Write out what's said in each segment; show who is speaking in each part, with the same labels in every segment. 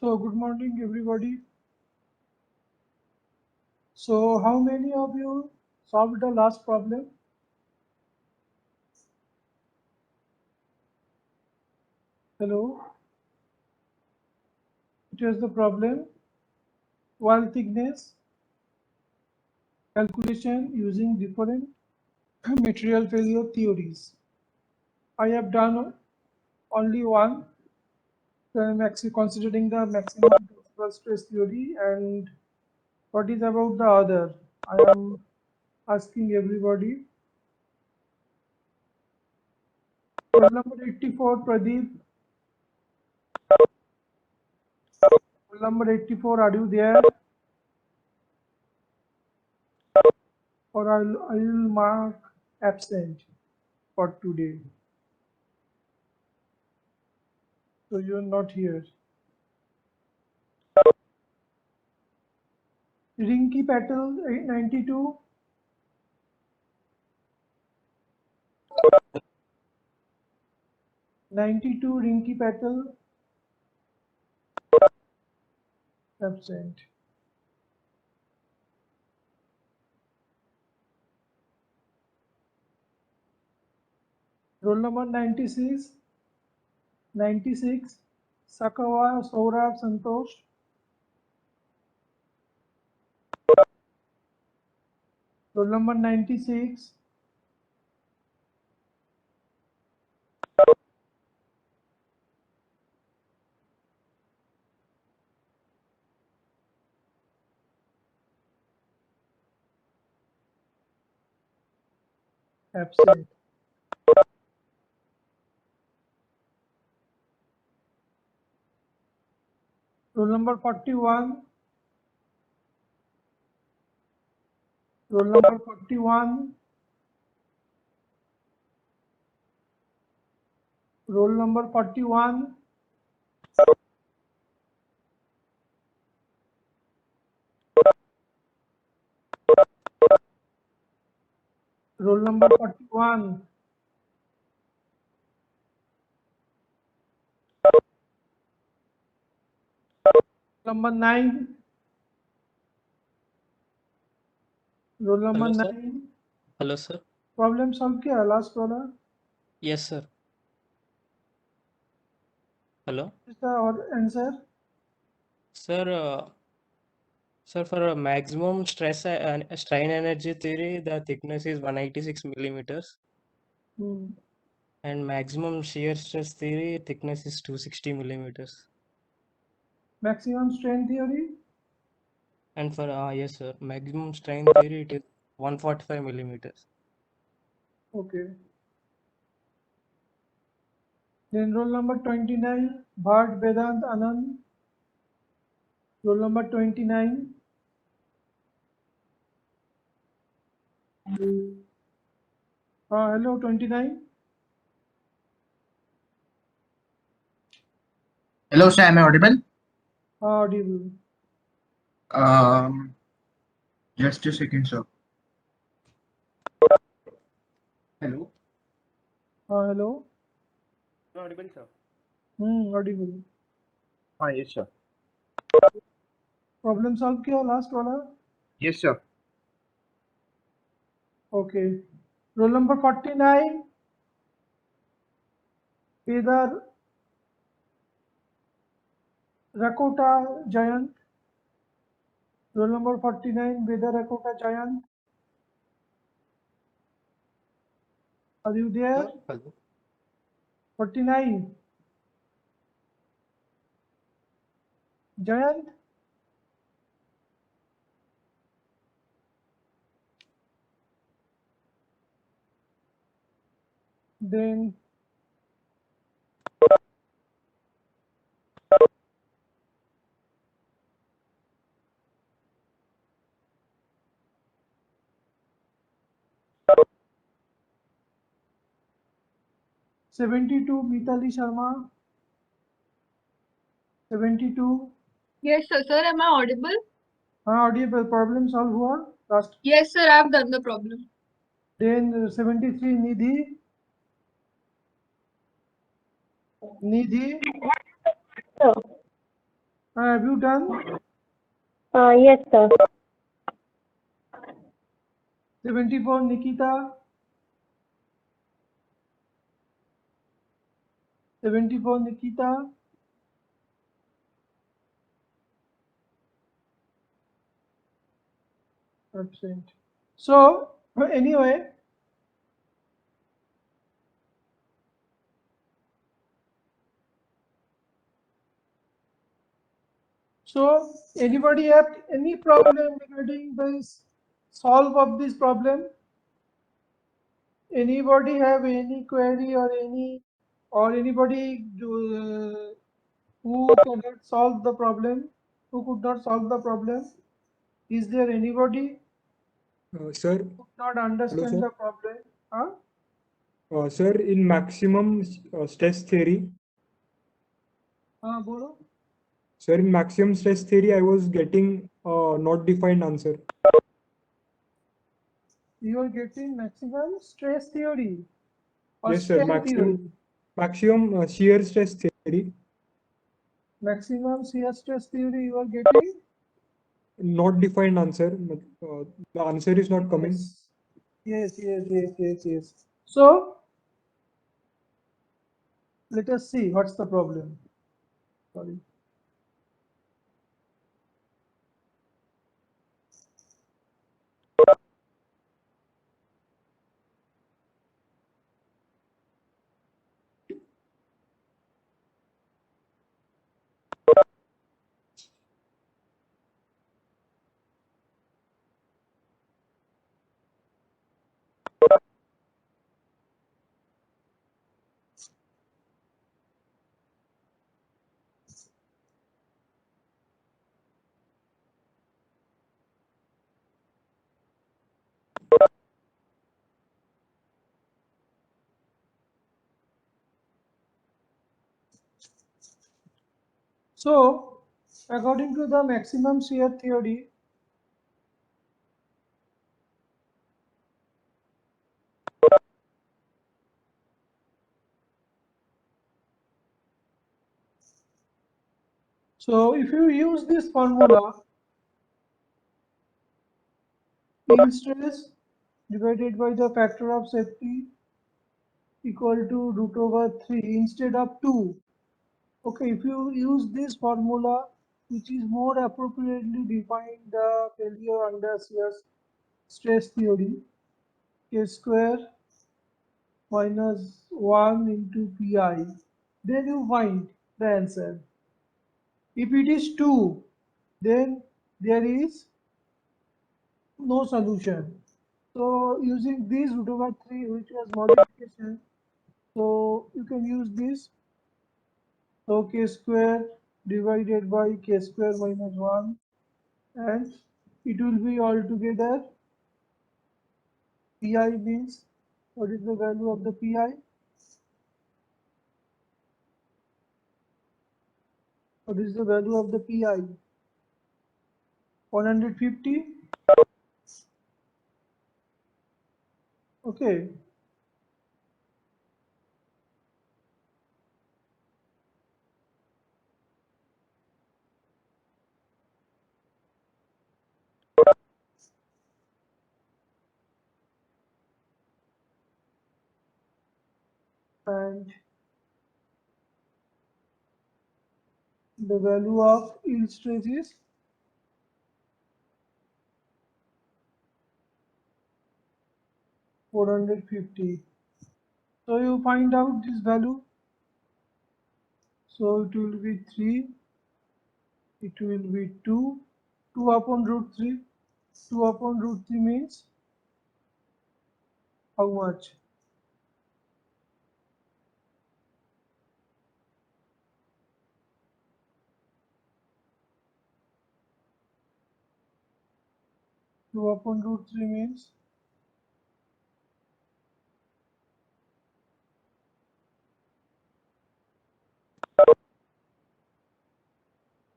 Speaker 1: So good morning everybody. So how many of you solved the last problem? Hello. It was the problem wall thickness calculation using different material failure theories. I have done only one, considering the maximum principal stress theory, and what is about the other? I am asking everybody. Roll number 84, Pradeep. Roll number 84, are you there? Or I will mark absent for today. So you are not here. Rinky Patel 92. 92 Rinky Patel absent. Roll number 96. 96 Sakawa Saurabh Santosh. Roll number 96. Absent. Roll number 41. Roll number 41. Roll number 41. Roll number 41. Number 9. Roll number
Speaker 2: Hello, sir.
Speaker 1: 9.
Speaker 2: Hello, sir.
Speaker 1: Problem solve किया last वाला?
Speaker 2: Yes, sir. Hello.
Speaker 1: Is the answer?
Speaker 2: Sir, sir, for a maximum stress and strain energy theory, the thickness is 186 millimeters, and maximum shear stress theory, thickness is 260 millimeters.
Speaker 1: Maximum strain theory?
Speaker 2: And for yes, sir, maximum strain theory, it is 145 millimeters.
Speaker 1: Okay. Then roll number 29, Bhatt Vedant Anand. Roll number 29. Hello, 29.
Speaker 3: Hello, sir. Am I audible?
Speaker 1: Audible.
Speaker 3: Just a second, sir. Hello.
Speaker 1: Hello.
Speaker 2: Audible, sir.
Speaker 1: Audible.
Speaker 3: Yes, sir.
Speaker 1: Problem solve किया last वाला?
Speaker 3: Yes, sir.
Speaker 1: Okay. Roll number 49, either Rakota Giant. Roll number 49, Vedar Rakota Giant. Are you there?
Speaker 2: Sir, hello.
Speaker 1: 49. Giant. Then 72, Mitali Sharma. 72.
Speaker 4: Yes, sir. Sir, am I audible?
Speaker 1: Audible. Problem solved हुआ? Last.
Speaker 4: Yes, sir. I've done the problem.
Speaker 1: Then 73, Nidhi. Nidhi,
Speaker 5: Sir.
Speaker 1: have you done?
Speaker 5: Yes, sir.
Speaker 1: 74, Nikita. 74, Nikita. Absent. So, anyway, so anybody have any problem regarding this solve of this problem? Anybody have any query or anybody who cannot solve the problem, who could not solve the problem? Is there anybody
Speaker 6: Sir,
Speaker 1: who could not
Speaker 6: hello,
Speaker 1: understand
Speaker 6: sir.
Speaker 1: the problem? Huh?
Speaker 6: Sir, in maximum stress theory,
Speaker 1: Bolo?
Speaker 6: sir, in maximum stress theory, I was getting not defined answer.
Speaker 1: You are getting maximum stress theory or
Speaker 6: Yes, sir.
Speaker 1: strain theory.
Speaker 6: Maximum shear stress theory,
Speaker 1: Maximum shear stress theory you are getting?
Speaker 6: not defined answer. The answer is not coming.
Speaker 1: Yes. So let us see what's the problem. Sorry. So according to the maximum shear theory, so if you use this formula, yield stress divided by the factor of safety equal to root over 3 instead of 2. Okay, if you use this formula, which is more appropriately defined the failure under shear stress theory, k square minus 1 into pi, then you find the answer. If it is 2, then there is no solution. So using this root over 3, which was modification, so you can use this. So k square divided by k square minus 1, and it will be altogether pi means, what is the value of the pi? What is the value of the pi? 150. Okay. and the value of yield stress is 450. So you find out this value. So it will be 3, it will be 2, 2 upon root 3. 2 upon root 3 means how much? 2 upon root 3 means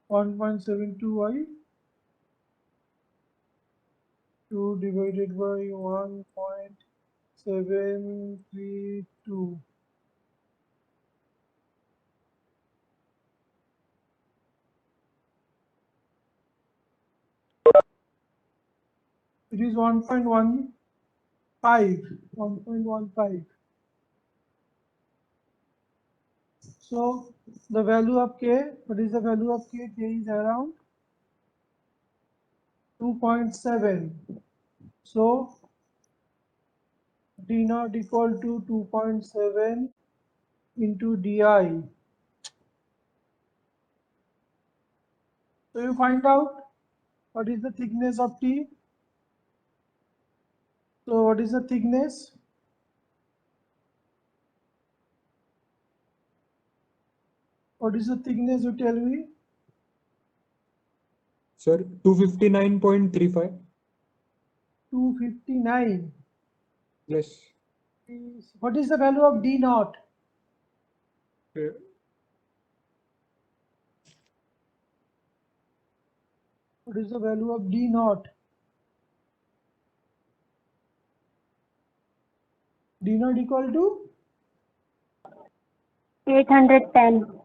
Speaker 1: 1.72y, 2 divided by 1.732. It is 1.15. 1.15. So the value of k, what is the value of k? K is around 2.7. So d naught equal to 2.7 into di. So you find out what is the thickness of T. So what is the thickness? What is the thickness, you tell me?
Speaker 6: Sir, 259.35.
Speaker 1: 259.
Speaker 6: Yes.
Speaker 1: What is the value of d naught? What is the value of d naught? D naught equal to
Speaker 5: 810.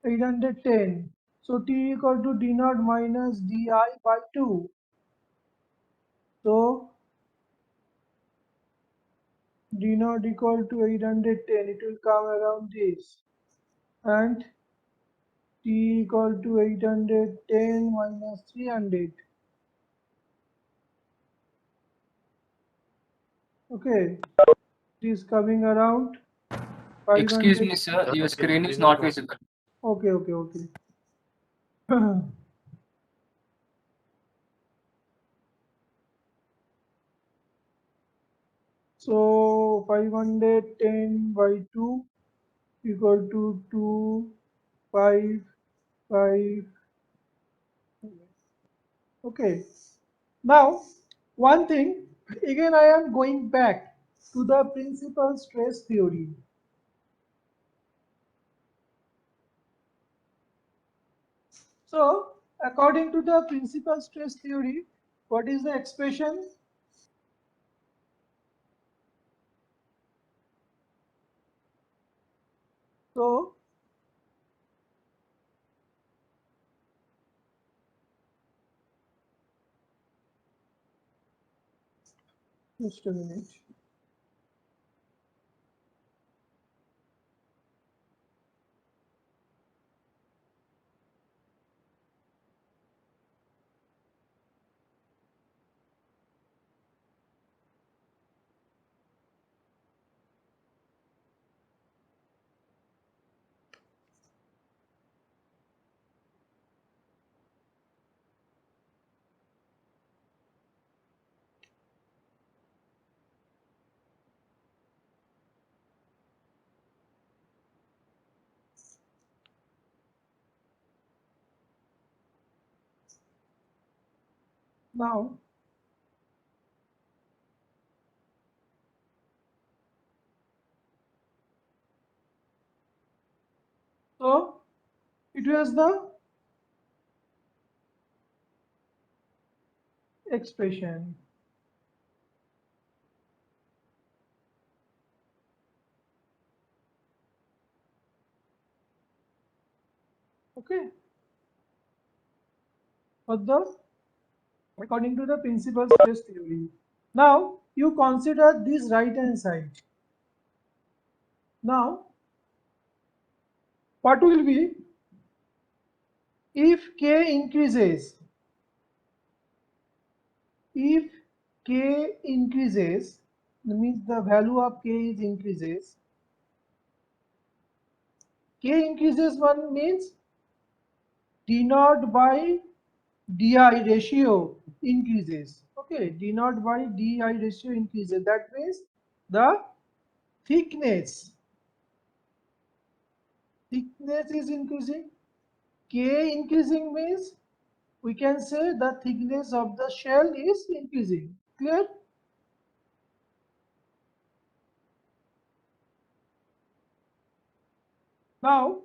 Speaker 1: 810. So T equal to d naught minus di by 2. So d naught equal to 810. It will come around this. And T equal to 810 minus 300. Okay. It is coming around 500.
Speaker 7: Excuse me, sir. Your screen is not visible.
Speaker 1: Okay, okay, okay. So 510 by 2 equal to 2, 5, 5. Okay. Now, one thing, again I am going back to the principal stress theory. So, according to the principal stress theory, what is the expression? So, just a minute. Now, so it was the expression. Okay. For the according to the principal stress theory. Now you consider this right hand side. Now, what will be if k increases? If k increases, that means the value of k is increases. K increases one means d naught by di ratio increases. Okay, d naught by di ratio increases. That means the thickness is increasing. K increasing means we can say the thickness of the shell is increasing. Clear? Now,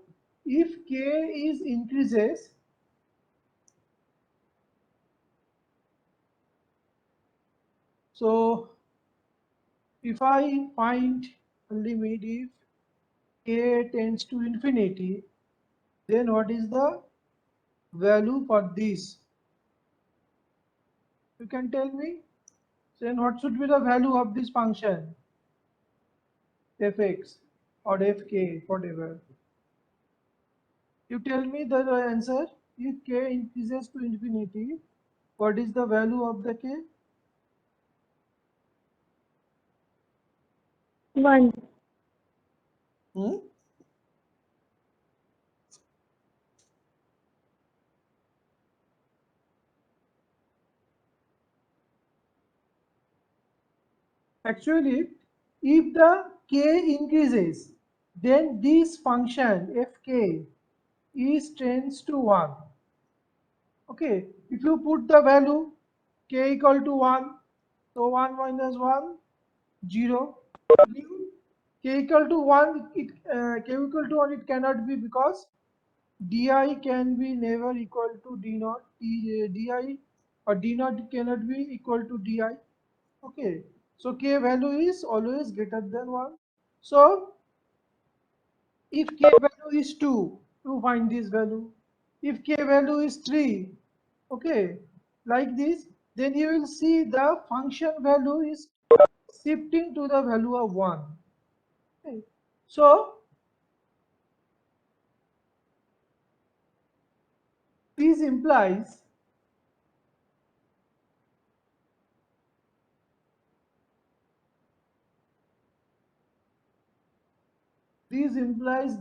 Speaker 1: if k is increases, so if I find a limit if k tends to infinity, then what is the value for this? You can tell me? Then what should be the value of this function? Fx or fk, whatever. You tell me the answer. If k increases to infinity, what is the value of the k?
Speaker 5: 1.
Speaker 1: Hmm? Actually, if the k increases, then this function fk is tends to 1. Okay, if you put the value k equal to 1, so 1 minus 1, 0. K equal to 1, k equal to 1 it cannot be because di can be never equal to d naught. Di or d naught cannot be equal to di. Okay, so k value is always greater than 1. So if k value is 2, to find this value. If k value is 3, okay, like this, then you will see the function value is shifting to the value of 1. Okay. So this implies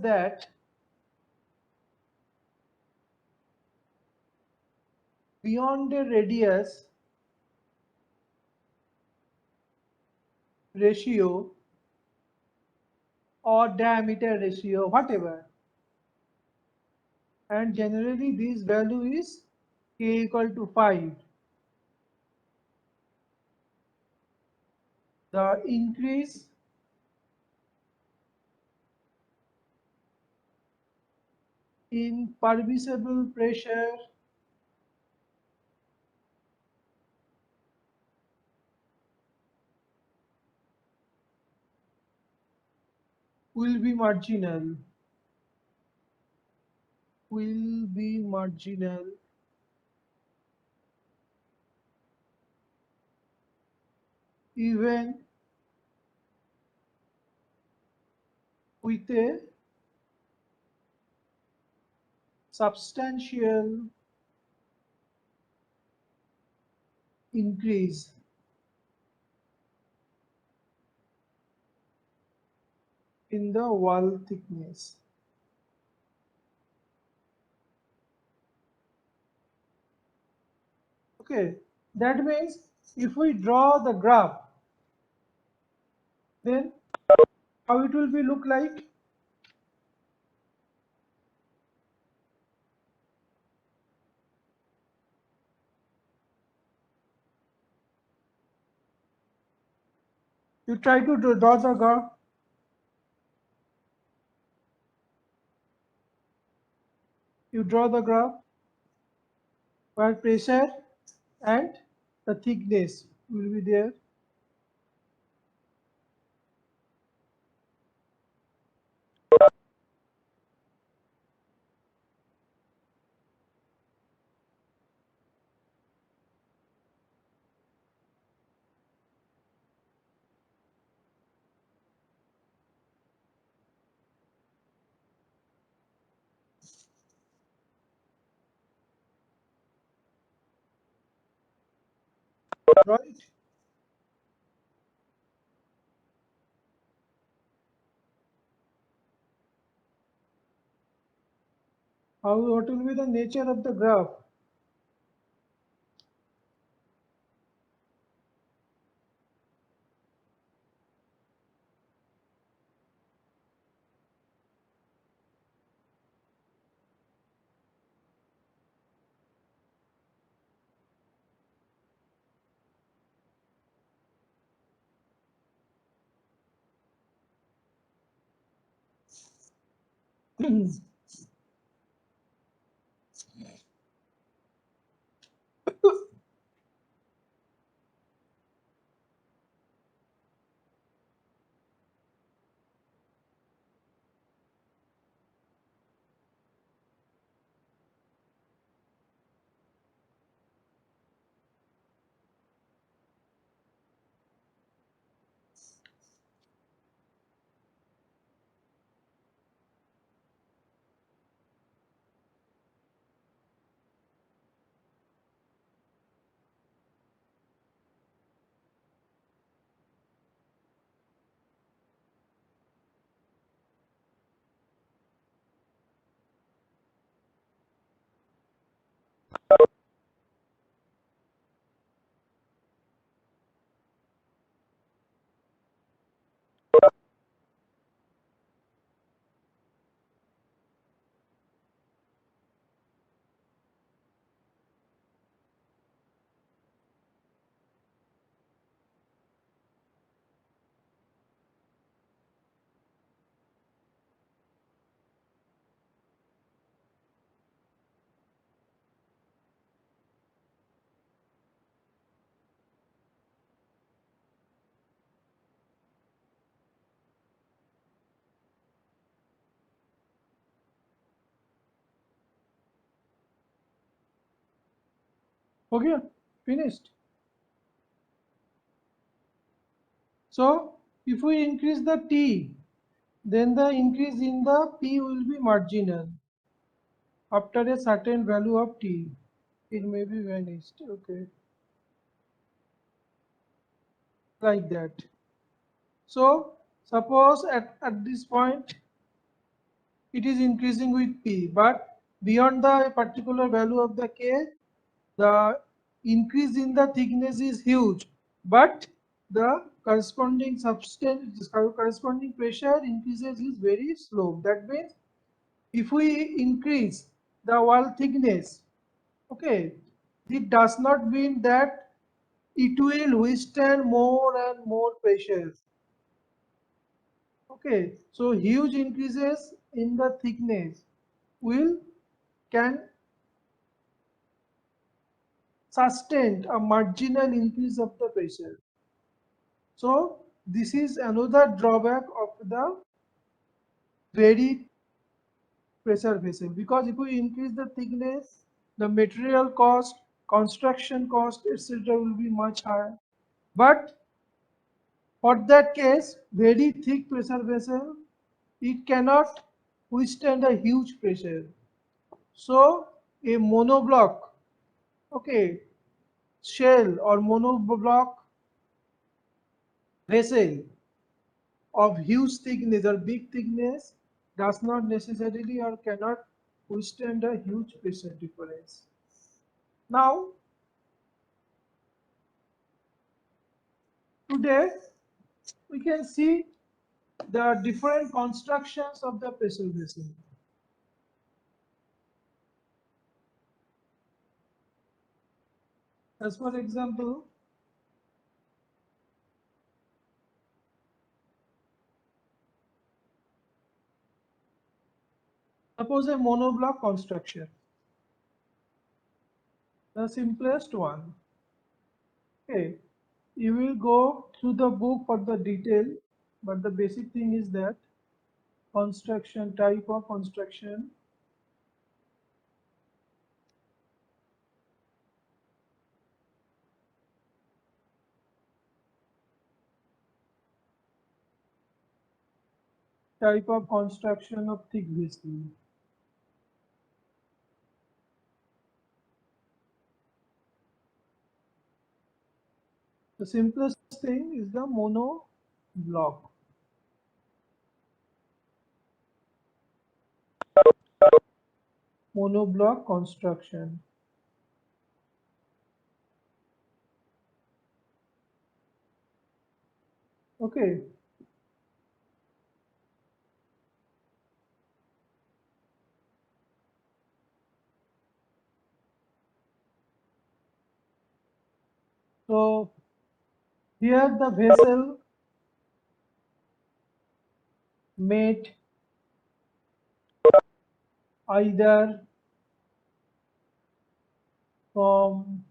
Speaker 1: that beyond a radius ratio or diameter ratio, whatever, and generally this value is k equal to 5. The increase in permissible pressure will be marginal, even with a substantial increase in the wall thickness. Okay, that means if we draw the graph, then how it will be look like? You try to draw the graph. You draw the graph where pressure and the thickness will be there. right? What will be the nature of the graph? Okay, finished. So if we increase the T, then the increase in the P will be marginal after a certain value of T. It may be vanished. Okay, like that. So suppose at this point it is increasing with P, but beyond the particular value of the K, the increase in the thickness is huge, but the corresponding substance, corresponding pressure increases is very slow. That means if we increase the wall thickness, okay, it does not mean that it will withstand more and more pressure. Okay, so huge increases in the thickness will can sustain a marginal increase of the pressure. So this is another drawback of the very pressure vessel, because if we increase the thickness, the material cost, construction cost, etc. will be much higher. But for that case, very thick pressure vessel, it cannot withstand a huge pressure. So a monoblock, okay, shell or monoblock vessel of huge thickness or big thickness does not necessarily or cannot withstand a huge pressure difference. Now, today we can see the different constructions of the pressure vessel. As for example, suppose a monoblock construction, the simplest one. Okay, you will go through the book for the detail, but the basic thing is that construction, type of construction, type of construction of thick vessel. The simplest thing is the mono block. Monoblock construction. Okay. So here the vessel made either from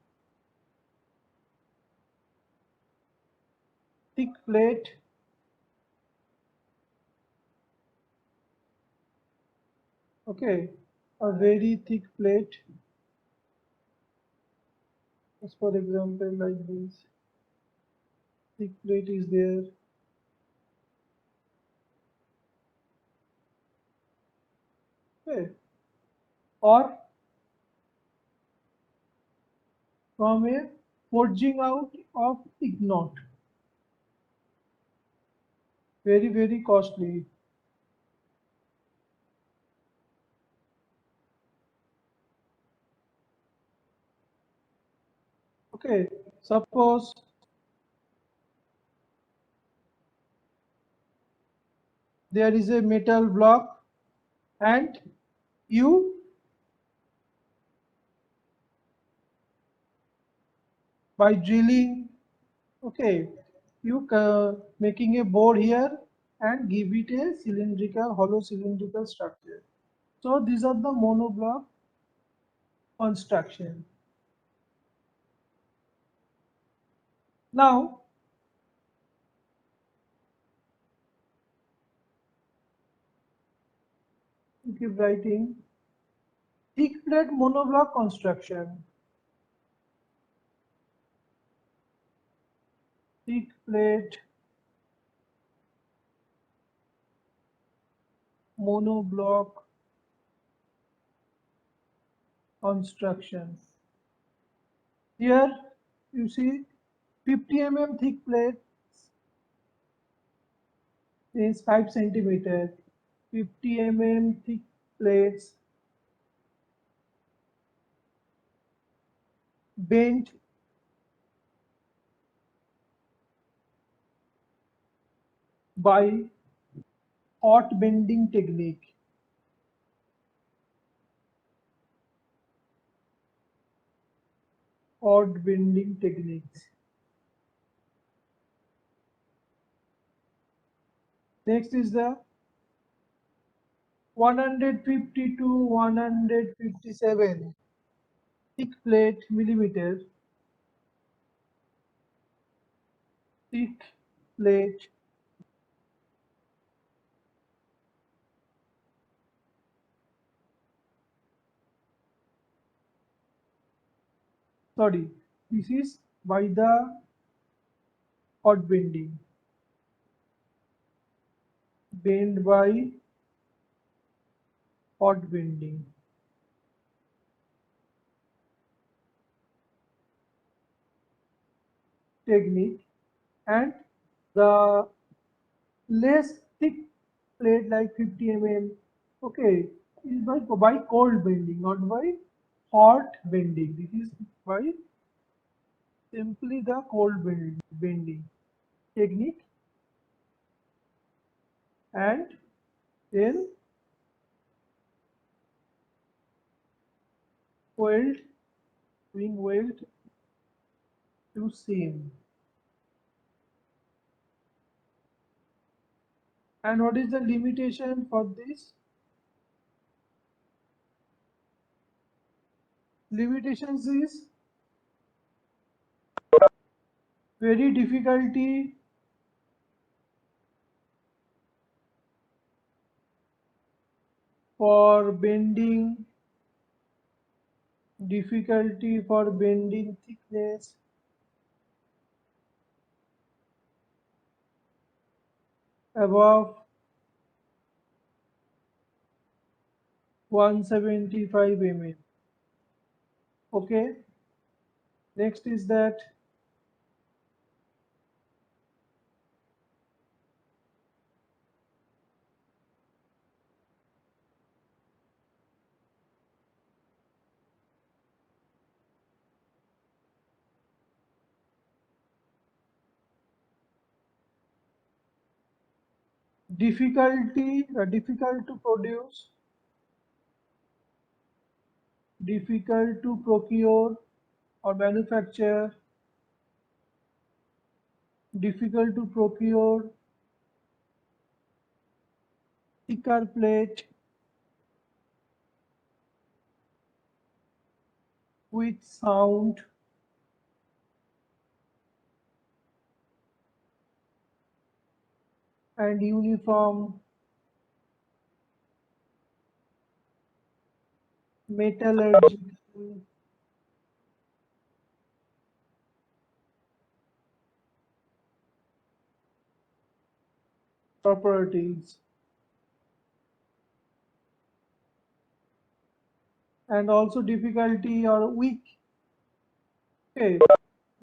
Speaker 1: thick plate okay, a very thick plate, as for example like this, thick plate is there, okay, or from a forging out of ignot, very costly. Okay, suppose there is a metal block and you by drilling, okay, you making a bore here and give it a cylindrical, hollow cylindrical structure. So these are the monoblock construction. Now you keep writing thick plate monoblock construction. Thick plate monoblock construction. Here you see 50 mm thick plate is 5 centimeter. 50 mm thick plates bent by hot bending technique. Hot bending techniques. Next is the 150 to 157 thick plate millimeter thick plate sorry, this is by the hot bending, bend by hot bending technique, and the less thick plate like 50 mm, okay, is by cold bending, not by hot bending. This is by simply the cold bending technique, and then weld, doing weld to seam. And what is the limitation for this? Limitations is very difficulty for bending, difficulty for bending thickness, above 175 mm. Okay, next is that difficult to produce, difficult to procure or manufacture, difficult to procure, thicker plate with sound, and uniform metallurgical properties, and also difficulty or weak. Okay,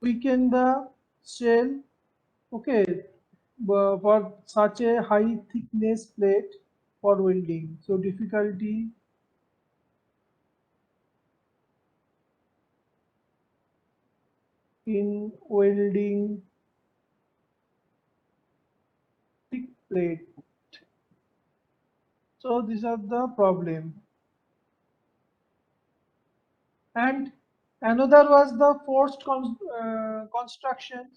Speaker 1: weaken the shell. Okay, for such a high thickness plate for welding. So difficulty in welding thick plate. So these are the problem. And another was the forced construction.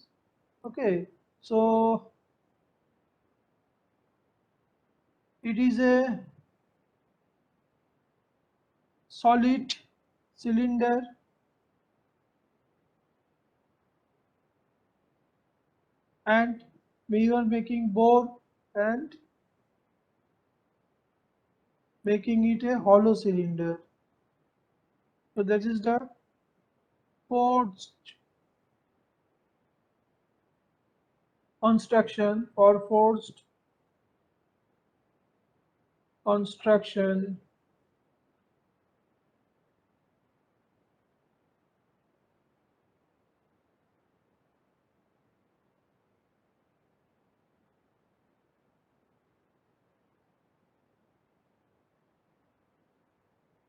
Speaker 1: Okay, so it is a solid cylinder and we are making bore and making it a hollow cylinder. So that is the forced construction or forced construction.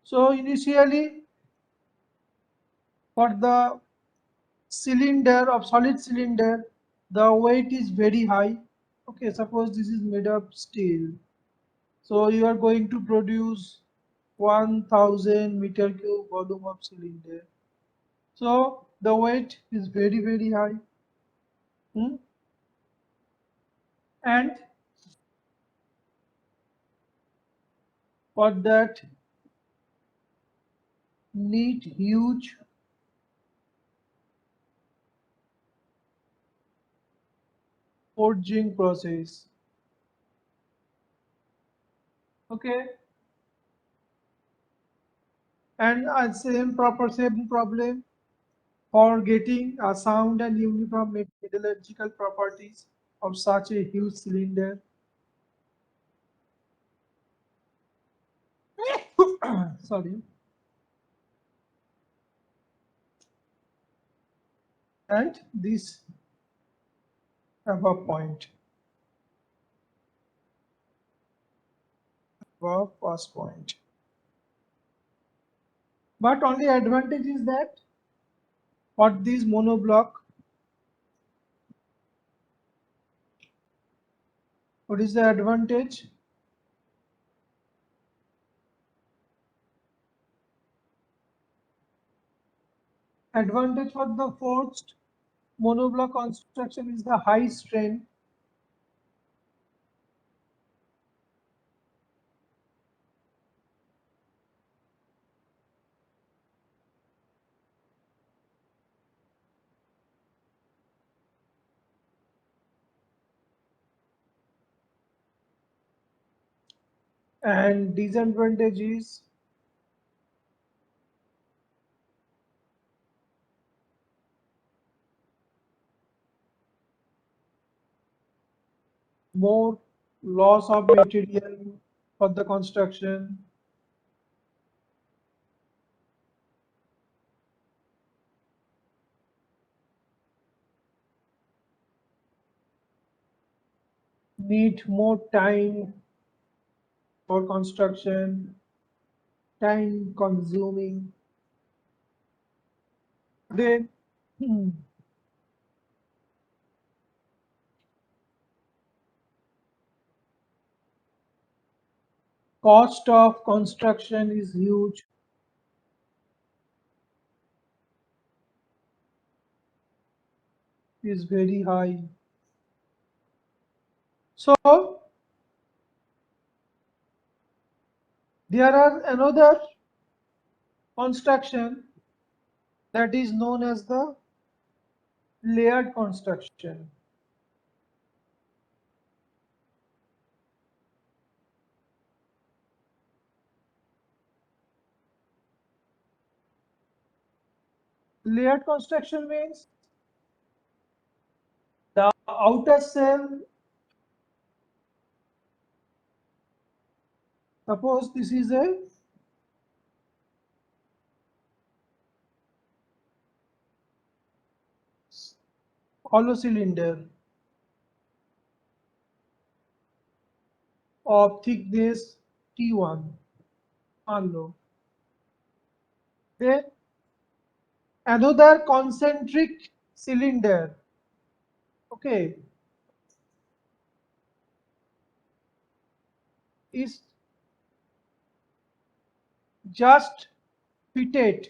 Speaker 1: So initially for the cylinder of solid cylinder, the weight is very high. Okay, suppose this is made of steel. So you are going to produce 1000 meter cube volume of cylinder. So the weight is very high. Hmm? And for that need huge forging process. Okay, and same problem for getting a sound and uniform metallurgical properties of such a huge cylinder. Sorry. And this above point, above first point. But only advantage is that for this monoblock, what is the advantage? Advantage for the forged monoblock construction is the high strength and disadvantage is more loss of material for the construction, need more time for construction, time consuming. Then Cost of construction is huge. Is very high. So there are another construction that is known as the layered construction. Layered construction means the outer shell, suppose this is a hollow cylinder of thickness T1, hollow. Then another concentric cylinder, okay, is just fitted.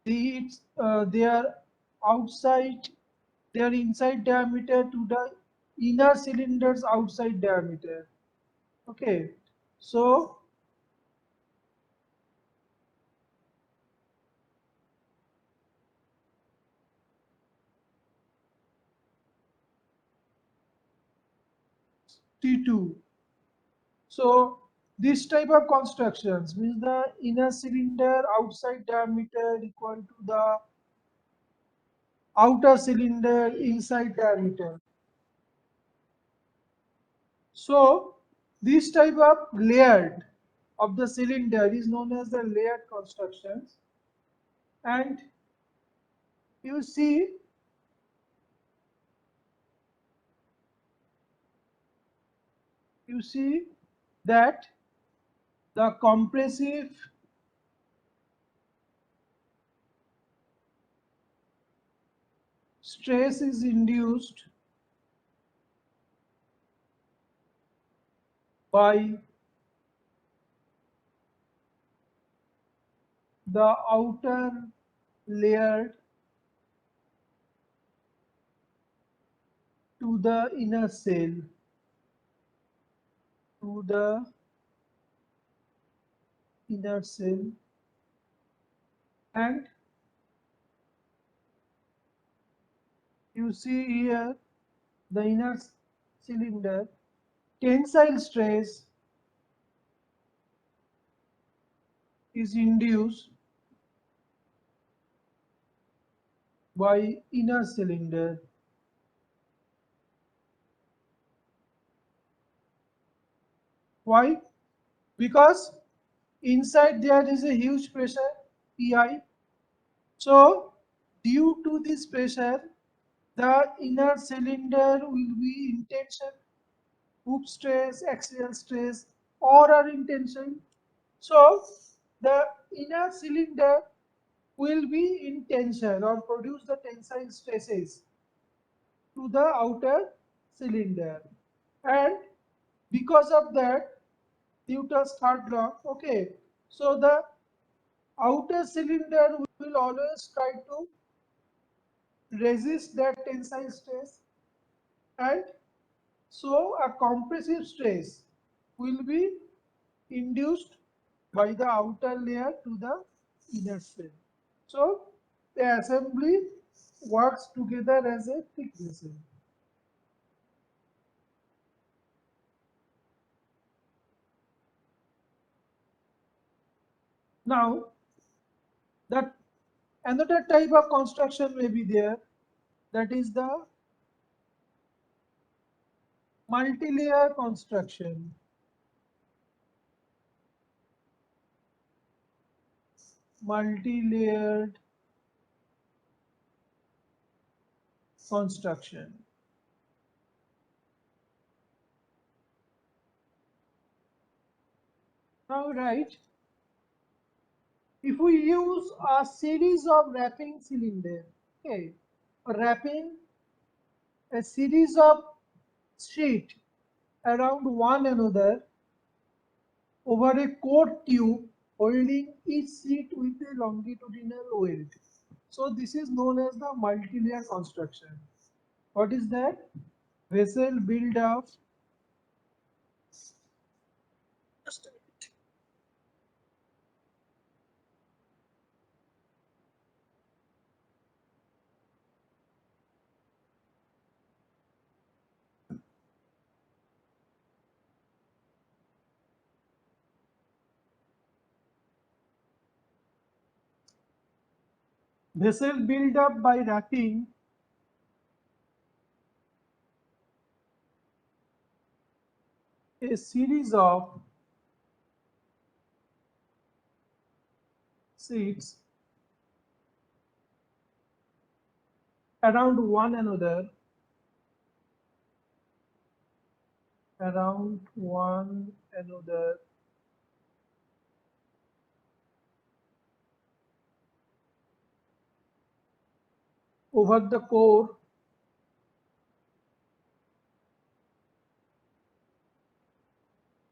Speaker 1: Their outside, their inside diameter to the inner cylinder's outside diameter. Okay, so T2. So this type of constructions means the inner cylinder outside diameter equal to the outer cylinder inside diameter. So this type of layered of the cylinder is known as the layered constructions. And you see that the compressive stress is induced by the outer layer to the inner cell, to the inner cell, and you see here the inner cylinder tensile stress is induced by inner cylinder. Why? Because inside there is a huge pressure Pi. So due to this pressure, the inner cylinder will be in tension. Hoop stress, axial stress, all are in tension. So the inner cylinder will be in tension or produce the tensile stresses to the outer cylinder. And because of that, Newton's third law, okay, so the outer cylinder will always try to resist that tensile stress, and so a compressive stress will be induced by the outer layer to the inner shell. So the assembly works together as a thick vessel. Now, that another type of construction may be there, that is the multi-layer construction. Multi-layered construction. Now, right, if we use a series of wrapping cylinder, okay, wrapping a series of sheet around one another, over a core tube holding each seat with a longitudinal weld. So this is known as the multi-layer construction. What is that? Vessel build up. Just a minute. Vessel build up by racking a series of seats around one another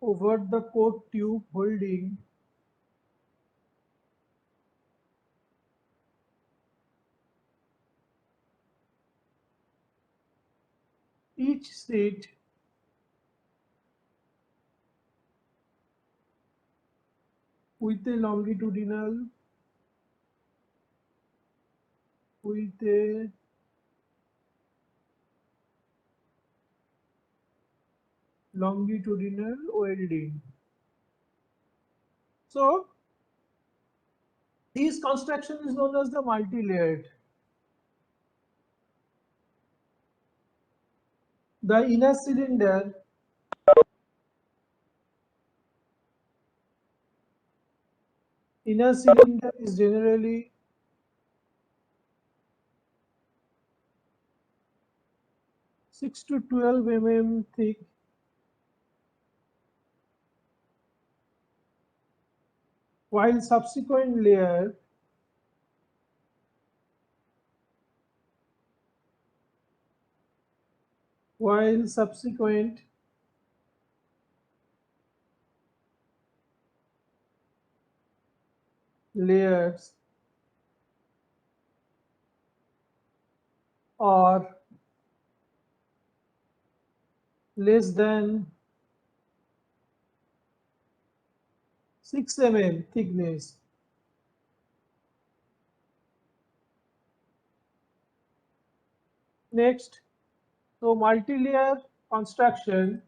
Speaker 1: over the core tube holding each seat with a longitudinal welding. So this construction is known as the multi-layered. The inner cylinder is generally 6 to 12 mm thick, while subsequent layers are less than 6 mm thickness. Next, so multi-layer construction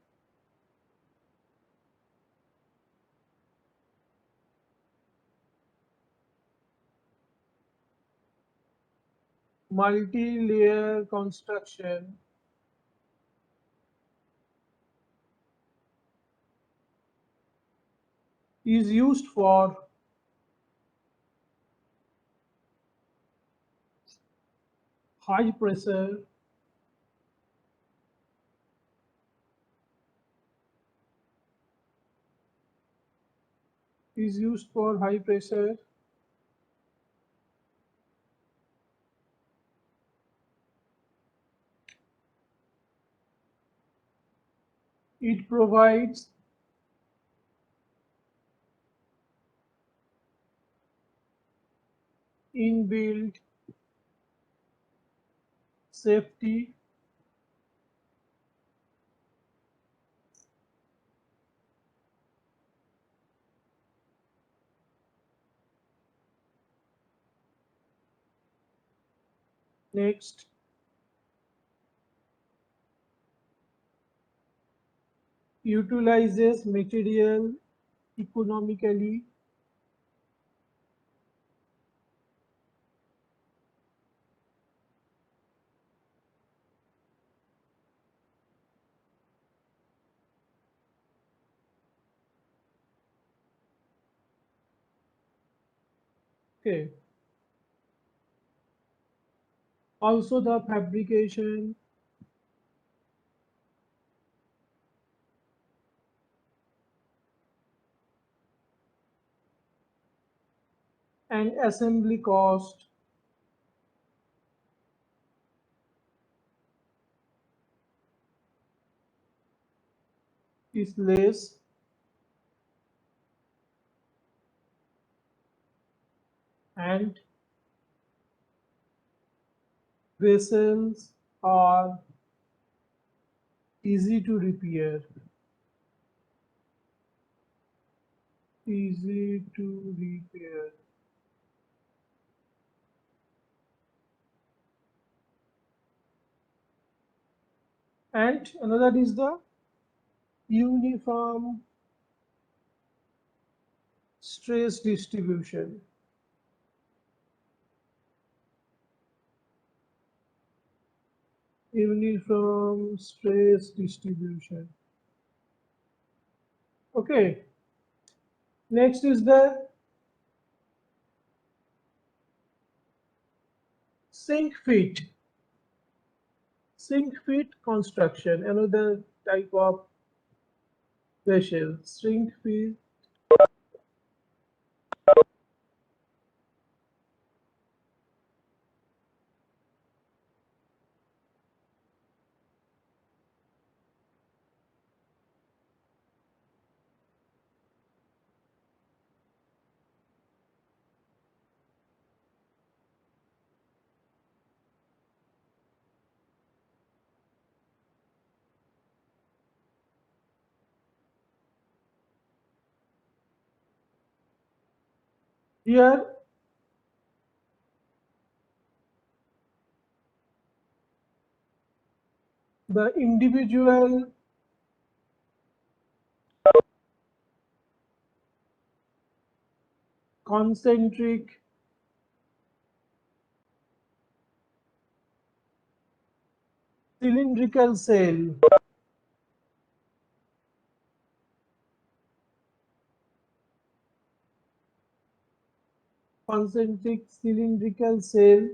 Speaker 1: is used for high pressure It provides inbuilt safety next utilizes material economically okay. Also the fabrication and assembly cost is less and vessels are easy to repair. Easy to repair. And another is the uniform stress distribution. Uniform stress distribution. Okay. Next is the sink feet. Sink feet construction, another type of vessel. Sink feet here the individual concentric cylindrical cell concentric cylindrical cell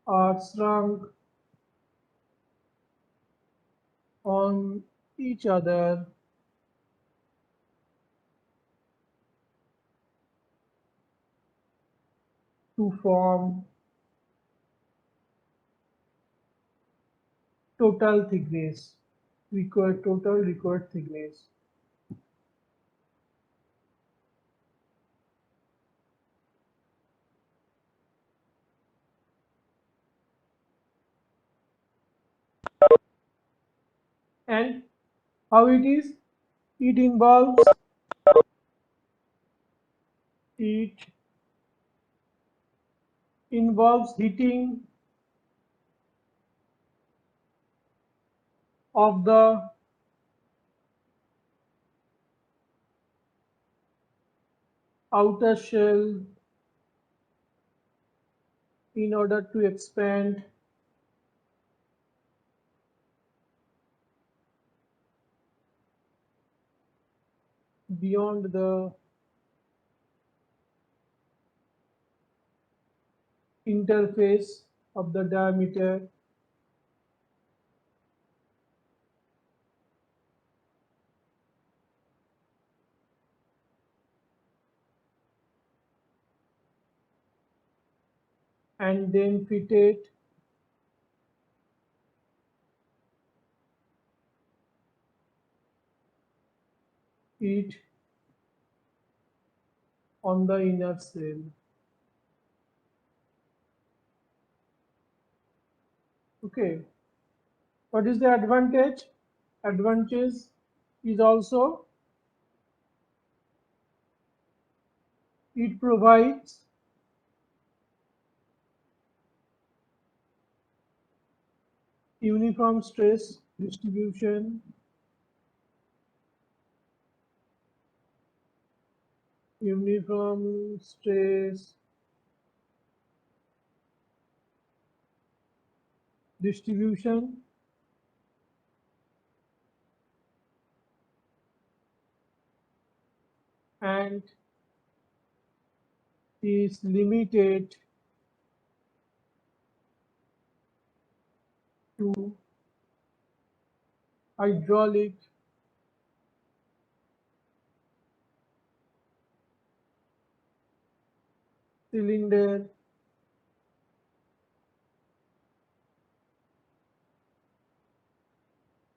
Speaker 1: are shrunk on each other to form total thickness, total required thickness. And how it is? It it involves heating of the outer shell in order to expand beyond the interface of the diameter and then fitted it on the inner shell. Okay, what is the advantage? Advantage is also it provides uniform stress distribution, uniform stress distribution and is limited to hydraulic cylinder,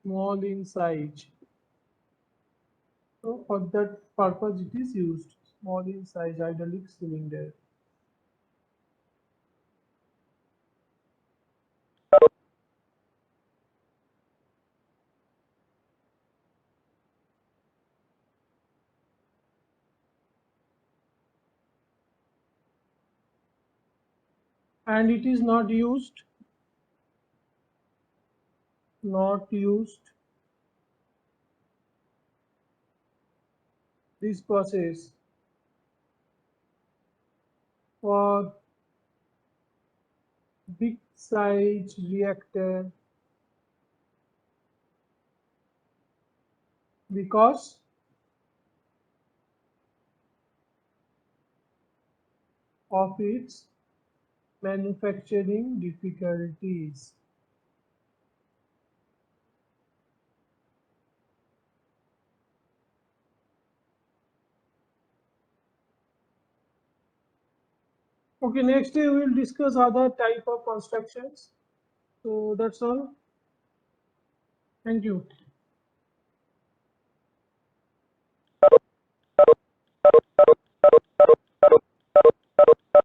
Speaker 1: small in size. So for that purpose it is used, small in size hydraulic cylinder. And it is not used this process for big size reactor because of its manufacturing difficulties. Okay, next we will discuss other type of constructions. So that's all. Thank you.